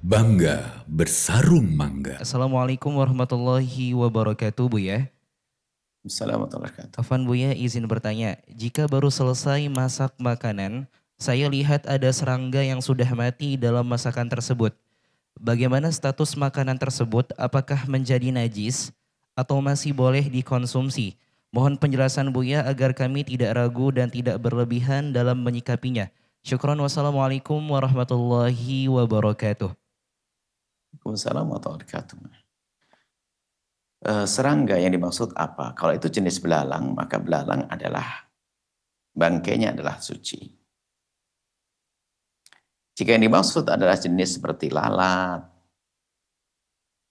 Bangga bersarung mangga. Assalamualaikum warahmatullahi wabarakatuh, Buya. Assalamualaikum warahmatullahi wabarakatuh. Afan Buya izin bertanya, jika baru selesai masak makanan, saya lihat ada serangga yang sudah mati dalam masakan tersebut. Bagaimana status makanan tersebut? Apakah menjadi najis atau masih boleh dikonsumsi? Mohon penjelasan Buya agar kami tidak ragu dan tidak berlebihan dalam menyikapinya. Syukran, wassalamualaikum warahmatullahi wabarakatuh. Waalaikumsalam warahmatullahi wabarakatuh. Serangga yang dimaksud apa? Kalau itu jenis belalang, maka belalang adalah bangkainya adalah suci. Jika yang dimaksud adalah jenis seperti lalat,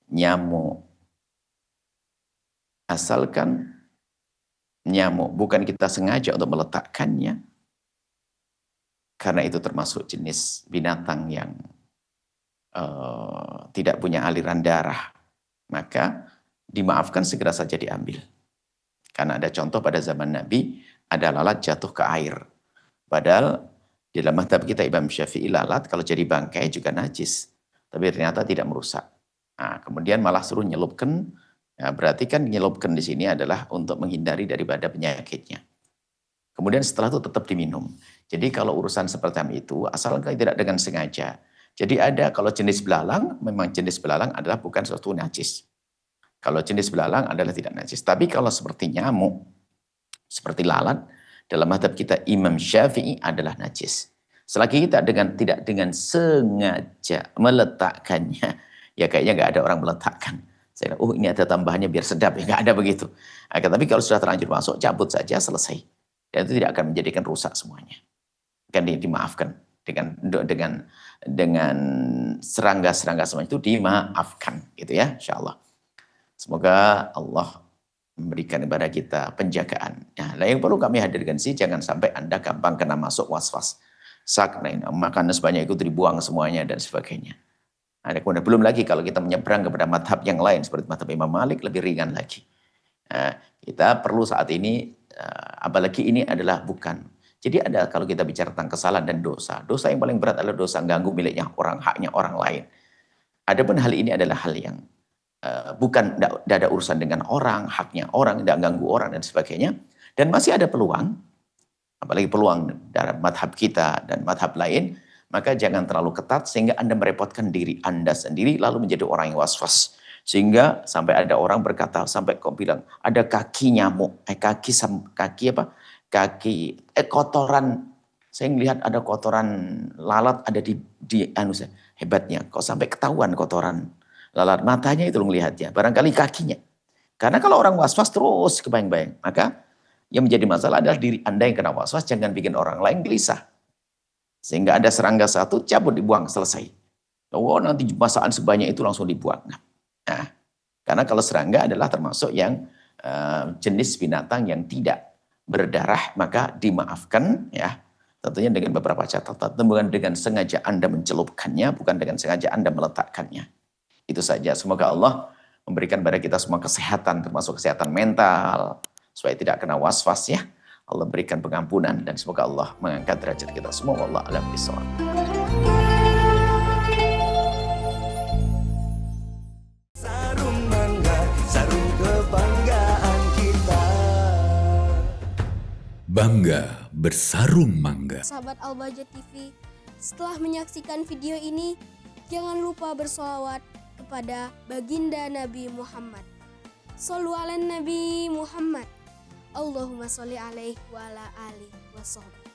nyamuk, asalkan nyamuk bukan kita sengaja untuk meletakkannya, karena itu termasuk jenis binatang yang tidak punya aliran darah, maka dimaafkan segera saja diambil. Karena ada contoh pada zaman Nabi, ada lalat jatuh ke air. Padahal di dalam mazhab kita Imam Syafi'i, lalat kalau jadi bangkai juga najis. Tapi ternyata tidak merusak. Nah, kemudian malah suruh nyelupkan. Ya, berarti kan nyelupkan di sini adalah untuk menghindari daripada penyakitnya. Kemudian setelah itu tetap diminum. Jadi kalau urusan seperti itu, asalkan tidak dengan sengaja. Jadi ada kalau jenis belalang, memang jenis belalang adalah bukan suatu najis. Kalau jenis belalang adalah tidak najis. Tapi kalau seperti nyamuk, seperti lalat, dalam mazhab kita Imam Syafi'i adalah najis. Selagi kita tidak dengan sengaja meletakkannya, ya kayaknya nggak ada orang meletakkan. Saya kira, ini ada tambahannya biar sedap, ya nggak ada begitu. Tapi kalau sudah terlanjur masuk, cabut saja, selesai. Dan itu tidak akan menjadikan rusak semuanya. Kan dimaafkan. Dengan serangga-serangga semua itu dimaafkan gitu ya, insyaallah. Semoga Allah memberikan kepada kita penjagaan. Nah, yang perlu kami hadirkan sih, jangan sampai Anda gampang kena masuk was-was. Makanan sebanyak itu dibuang semuanya dan sebagainya. Nah, kemudian belum lagi kalau kita menyeberang kepada madhab yang lain seperti madhab Imam Malik, lebih ringan lagi. Nah, kita perlu saat ini, apalagi ini adalah bukan. Jadi ada kalau kita bicara tentang kesalahan dan dosa. Dosa yang paling berat adalah dosa ganggu miliknya orang, haknya orang lain. Adapun hal ini adalah hal yang bukan, tidak ada urusan dengan orang, haknya orang, tidak ganggu orang dan sebagainya. Dan masih ada peluang, apalagi peluang dalam madhab kita dan madhab lain, maka jangan terlalu ketat sehingga Anda merepotkan diri Anda sendiri lalu menjadi orang yang was-was. Sehingga sampai ada orang berkata, sampai kau bilang, ada kaki nyamuk, kotoran. Saya melihat ada kotoran lalat ada di hebatnya. Kok sampai ketahuan kotoran lalat, matanya itu melihatnya, barangkali kakinya. Karena kalau orang was-was terus kebayang-bayang, maka yang menjadi masalah adalah diri Anda yang kena was-was, jangan bikin orang lain gelisah. Sehingga ada serangga satu, cabut, dibuang, selesai. Oh, nanti masakan sebanyak itu langsung dibuang. Nah, karena kalau serangga adalah termasuk yang jenis binatang yang tidak berdarah, maka dimaafkan ya. Tentunya dengan beberapa catatan, bukan dengan sengaja Anda mencelupkannya, bukan dengan sengaja Anda meletakkannya. Itu saja. Semoga Allah memberikan kepada kita semua kesehatan, termasuk kesehatan mental, supaya tidak kena was-was ya. Allah berikan pengampunan dan semoga Allah mengangkat derajat kita semua. Wallahu a'lam bishawab. Sarung mangga, sarung kebanggaan kita. Bangga bersarung mangga. Sahabat Al-Bahjah TV, setelah menyaksikan video ini, jangan lupa bersolawat kepada baginda Nabi Muhammad. Shollu ala Nabi Muhammad. Allahumma sholli alaihi wa ala alihi wa sahbihi.